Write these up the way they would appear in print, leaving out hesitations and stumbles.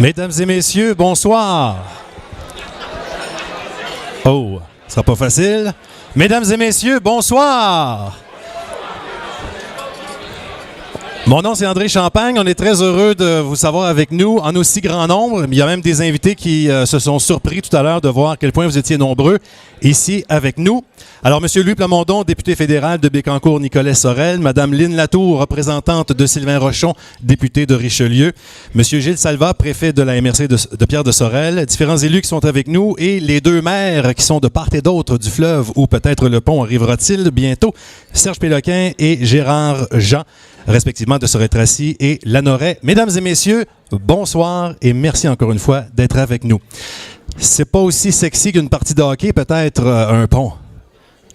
Mesdames et messieurs, bonsoir. Oh, ce sera pas facile. Mesdames et messieurs, bonsoir. Mon nom, c'est André Champagne. On est très heureux de vous savoir avec nous en aussi grand nombre. Il y a même des invités qui se sont surpris tout à l'heure de voir à quel point vous étiez nombreux ici avec nous. Alors, M. Louis Plamondon, député fédéral de Bécancour-Nicolet-Sorel, Mme Lynne Latour, représentante de Sylvain Rochon, député de Richelieu, M. Gilles Salva, préfet de la MRC de Pierre de Sorel, différents élus qui sont avec nous et les deux maires qui sont de part et d'autre du fleuve où peut-être le pont arrivera-t-il bientôt, Serge Péloquin et Gérard Jean, respectivement de Sorel-Tracy et Lanoraie. Mesdames et messieurs, bonsoir et merci encore une fois d'être avec nous. C'est pas aussi sexy qu'une partie de hockey, peut-être un pont.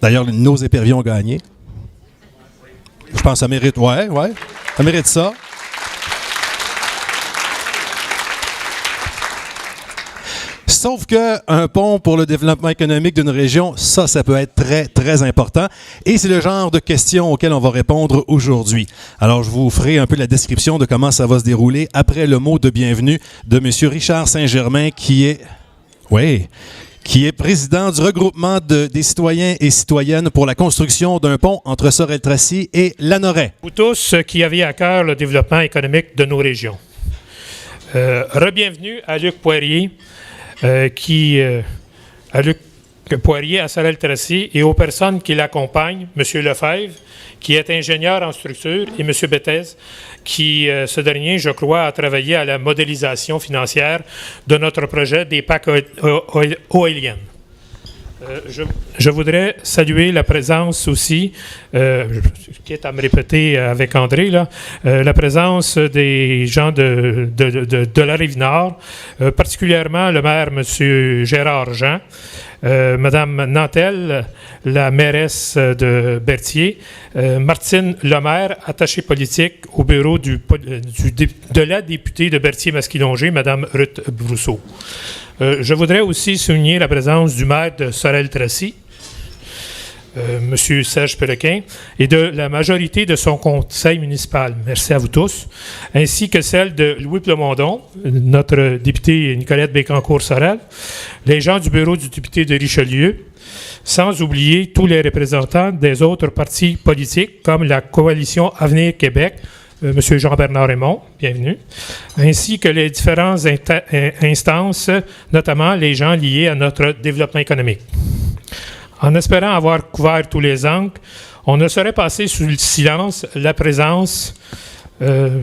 D'ailleurs, nos éperviers ont gagné. Je pense que ça mérite, ouais, ça mérite ça. Sauf qu'un pont pour le développement économique d'une région, ça peut être très, très important. Et c'est le genre de questions auxquelles on va répondre aujourd'hui. Alors, je vous ferai un peu la description de comment ça va se dérouler après le mot de bienvenue de M. Richard Saint-Germain, qui est président du regroupement des citoyens et citoyennes pour la construction d'un pont entre Sorel-Tracy et Lanoraie. Vous tous qui avez à cœur le développement économique de nos régions. Rebienvenue à Luc Poirier, à Luc Poirier à Sorel-Tracy et aux personnes qui l'accompagnent, M. Lefebvre, qui est ingénieur en structure, et M. Bethez, qui, ce dernier, je crois, a travaillé à la modélisation financière de notre projet des parcs éoliennes. Je voudrais saluer la présence aussi, quitte à me répéter avec André, là, la présence des gens de la Rive-Nord, particulièrement le maire, M. Gérard Jean, Mme Nantel, la mairesse de Berthier, Martine Lemaire, attachée politique au bureau de la députée de Berthier-Masquilongé, Mme Ruth Brousseau. Je voudrais aussi souligner la présence du maire de Sorel-Tracy, M. Serge Péloquin, et de la majorité de son conseil municipal. Merci à vous tous. Ainsi que celle de Louis Plamondon, notre député Nicolette Bécancour-Sorel, les gens du bureau du député de Richelieu, sans oublier tous les représentants des autres partis politiques, comme la Coalition Avenir Québec, M. Jean-Bernard Raymond, bienvenue, ainsi que les différentes instances, notamment les gens liés à notre développement économique. En espérant avoir couvert tous les angles, on ne saurait passer sous le silence la présence de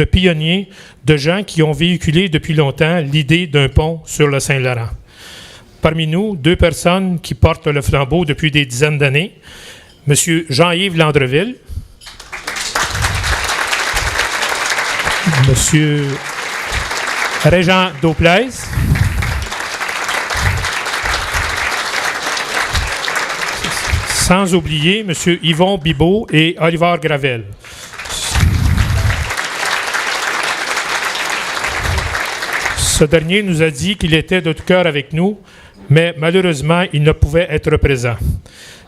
pionniers, de gens qui ont véhiculé depuis longtemps l'idée d'un pont sur le Saint-Laurent. Parmi nous, deux personnes qui portent le flambeau depuis des dizaines d'années, M. Jean-Yves Landreville, M. Régent Dauplaise, sans oublier M. Yvon Bibeau et Oliver Gravel. Ce dernier nous a dit qu'il était de tout cœur avec nous, mais malheureusement, il ne pouvait être présent.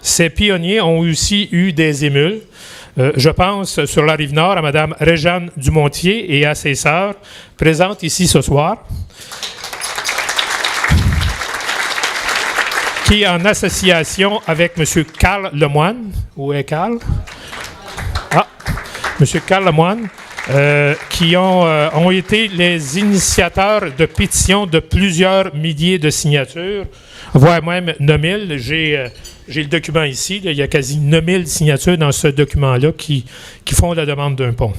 Ces pionniers ont aussi eu des émules. Je pense sur la Rive-Nord à Mme Réjeanne Dumontier et à ses sœurs, présentes ici ce soir, qui, en association avec M. Carl Lemoine, où est Carl? Ah, M. Carl Lemoine, qui ont été les initiateurs de pétitions de plusieurs milliers de signatures, voire même 9000. J'ai le document ici, là, il y a quasi 9000 signatures dans ce document-là qui font la demande d'un pont.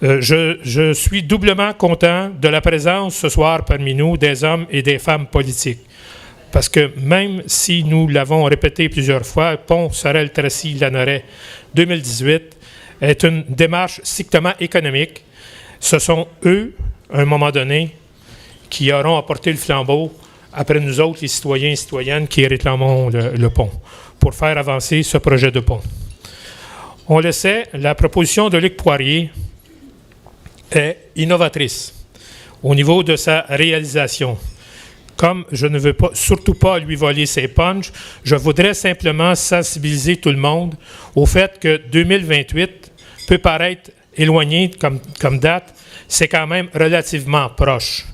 Je suis doublement content de la présence ce soir parmi nous des hommes et des femmes politiques. Parce que même si nous l'avons répété plusieurs fois, Pont Sorel-Tracy-Lanoraie 2018 est une démarche strictement économique. Ce sont eux, à un moment donné, qui auront apporté le flambeau après nous autres, les citoyens et citoyennes qui réclamons le pont, pour faire avancer ce projet de pont. On le sait, la proposition de Luc Poirier est innovatrice au niveau de sa réalisation. Comme je ne veux surtout pas lui voler ses punchs, je voudrais simplement sensibiliser tout le monde au fait que 2028 peut paraître éloigné comme date, c'est quand même relativement proche.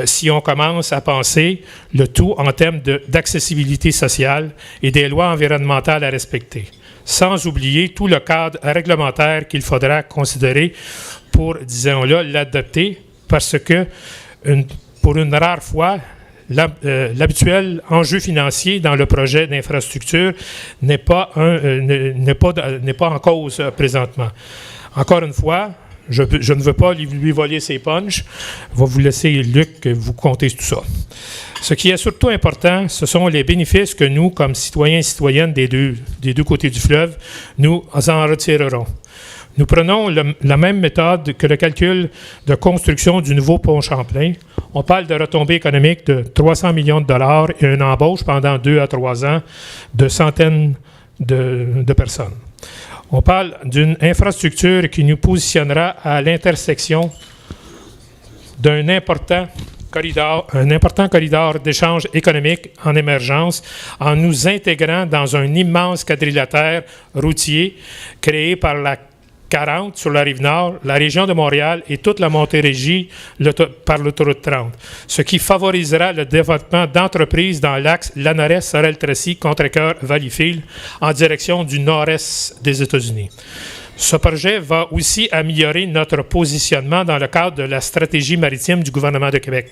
Si on commence à penser le tout en termes d'accessibilité sociale et des lois environnementales à respecter, sans oublier tout le cadre réglementaire qu'il faudra considérer pour, disons-le, l'adopter, parce que pour une rare fois, l'habituel enjeu financier dans le projet d'infrastructure n'est pas en cause présentement. Encore une fois, je ne veux pas lui voler ses punchs. Je vais vous laisser, Luc, vous compter tout ça. Ce qui est surtout important, ce sont les bénéfices que nous, comme citoyens et citoyennes des deux côtés du fleuve, nous en retirerons. Nous prenons la même méthode que le calcul de construction du nouveau pont Champlain. On parle de retombées économiques de 300 millions de dollars et une embauche pendant 2 à 3 ans de centaines de personnes. On parle d'une infrastructure qui nous positionnera à l'intersection d'un important corridor d'échange économique en émergence en nous intégrant dans un immense quadrilatère routier créé par la 40 sur la Rive-Nord, la région de Montréal et toute la Montérégie par l'autoroute 30, ce qui favorisera le développement d'entreprises dans l'axe Lanoret, Sorel-Tracy, Contrecœur, Valleyfield en direction du nord-est des États-Unis. Ce projet va aussi améliorer notre positionnement dans le cadre de la stratégie maritime du gouvernement de Québec,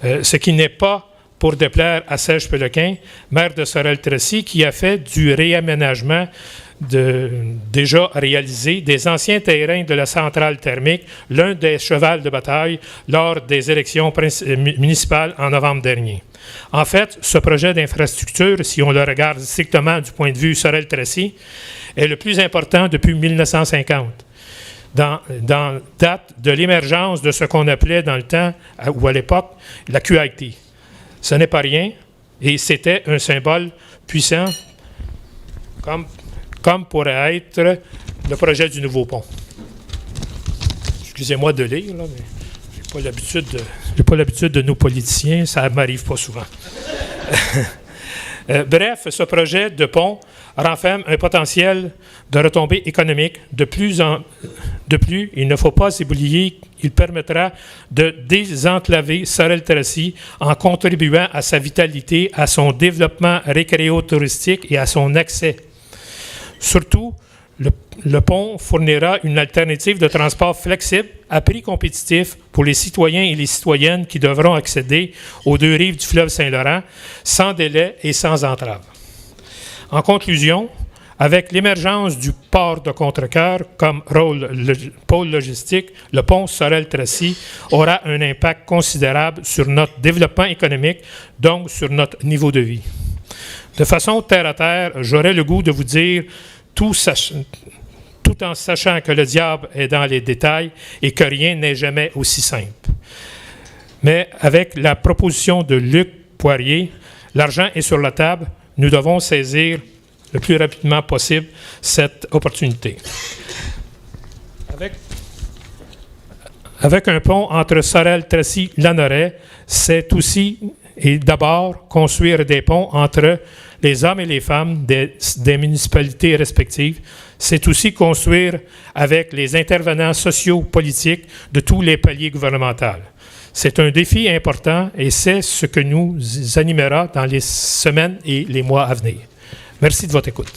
ce qui n'est pas pour déplaire à Serge Péloquin, maire de Sorel-Tracy, qui a fait du réaménagement déjà réalisé des anciens terrains de la centrale thermique, l'un des chevals de bataille lors des élections municipales en novembre dernier. En fait, ce projet d'infrastructure, si on le regarde strictement du point de vue Sorel-Tracy, est le plus important depuis 1950. Dans date de l'émergence de ce qu'on appelait dans le temps, ou à l'époque, la QIT. Ce n'est pas rien, et c'était un symbole puissant, comme pourrait être le projet du nouveau pont. Excusez-moi de lire, là, mais je n'ai pas l'habitude de nos politiciens, ça ne m'arrive pas souvent. Bref, ce projet de pont renferme un potentiel de retombées économiques. De plus, il ne faut pas oublier qu'il permettra de désenclaver Sorel-Tracy en contribuant à sa vitalité, à son développement récréo-touristique et à son accès. Surtout, le pont fournira une alternative de transport flexible à prix compétitif pour les citoyens et les citoyennes qui devront accéder aux deux rives du fleuve Saint-Laurent sans délai et sans entrave. En conclusion, avec l'émergence du port de Contrecœur comme pôle logistique, le pont Sorel-Tracy aura un impact considérable sur notre développement économique, donc sur notre niveau de vie. De façon terre à terre, j'aurais le goût de vous dire, tout en sachant que le diable est dans les détails et que rien n'est jamais aussi simple. Mais avec la proposition de Luc Poirier, l'argent est sur la table, nous devons saisir le plus rapidement possible cette opportunité. Avec un pont entre Sorel-Tracy et Lanoret, c'est aussi et d'abord construire des ponts entre les hommes et les femmes des municipalités respectives. C'est aussi construire avec les intervenants sociaux, politiques de tous les paliers gouvernementaux. C'est un défi important et c'est ce que nous animera dans les semaines et les mois à venir. Merci de votre écoute.